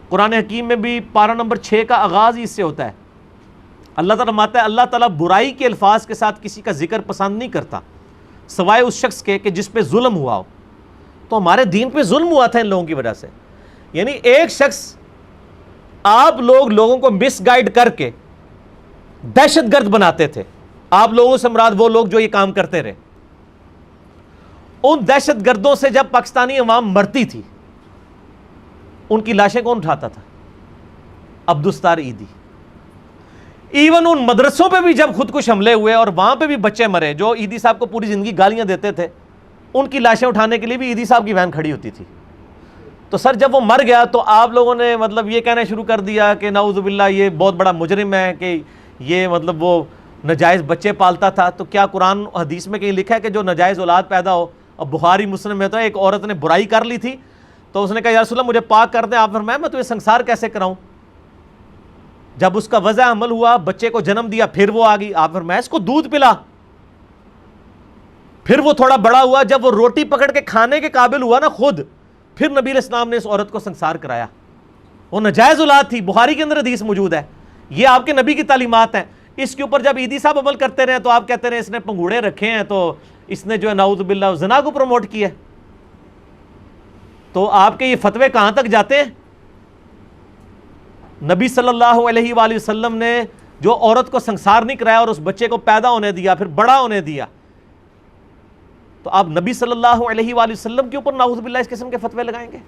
قرآن حکیم میں بھی پارہ نمبر 6 کا آغاز ہی اس سے ہوتا ہے. اللہ تعالیٰ فرماتا ہے اللہ تعالیٰ برائی کے الفاظ کے ساتھ کسی کا ذکر پسند نہیں کرتا سوائے اس شخص کے کہ جس پہ ظلم ہوا ہو. تو ہمارے دین پہ ظلم ہوا تھا ان لوگوں کی وجہ سے. یعنی ایک شخص آپ لوگوں کو مس گائیڈ کر کے دہشت گرد بناتے تھے. آپ لوگوں سے مراد وہ لوگ جو یہ کام کرتے رہے. ان دہشت گردوں سے جب پاکستانی عوام مرتی تھی ان کی لاشیں کون اٹھاتا تھا؟ عبدالستار عیدی. ایون ان مدرسوں پہ بھی جب خودکش حملے ہوئے اور وہاں پہ بھی بچے مرے جو عیدی صاحب کو پوری زندگی گالیاں دیتے تھے, ان کی لاشیں اٹھانے کے لیے بھی عیدی صاحب کی وین کھڑی ہوتی تھی. تو سر جب وہ مر گیا تو آپ لوگوں نے مطلب یہ کہنا شروع کر دیا کہ نعوذ باللہ یہ بہت بڑا مجرم ہے کہ یہ مطلب وہ ناجائز بچے پالتا تھا. تو کیا قرآن حدیث میں کہیں لکھا ہے کہ جو ناجائز اولاد پیدا ہو؟ اب بخاری مسلم میں تو ایک عورت نے برائی کر لی تھی تو اس نے کہا یا رسول اللہ مجھے پاک کر دیں. آپ فرمایا میں تمہیں سنسار کیسے کراؤں؟ جب اس کا وضع عمل ہوا, بچے کو جنم دیا, پھر وہ آ گئی. آپ فرمایا اس کو دودھ پلا. پھر وہ تھوڑا بڑا ہوا, جب وہ روٹی پکڑ کے کھانے کے قابل ہوا نا خود, پھر نبی علیہ السلام نے اس عورت کو سنسار کرایا. وہ ناجائز اولاد تھی, بخاری کے اندر حدیث موجود ہے, یہ آپ کے نبی کی تعلیمات ہیں. اس کے اوپر جب عیدی صاحب عمل کرتے رہے تو آپ کہتے رہے اس نے پنگوڑے رکھے ہیں تو اس نے جو ہے نعوذ باللہ زنا کو پروموٹ کیا. تو آپ کے یہ فتوے کہاں تک جاتے ہیں؟ نبی صلی اللہ علیہ وآلہ وسلم نے جو عورت کو سنسار نہیں کرایا اور اس بچے کو پیدا ہونے دیا پھر بڑا ہونے دیا, تو آپ نبی صلی اللہ علیہ وآلہ وسلم کے اوپر نعوذ باللہ اس قسم کے فتوے لگائیں گے؟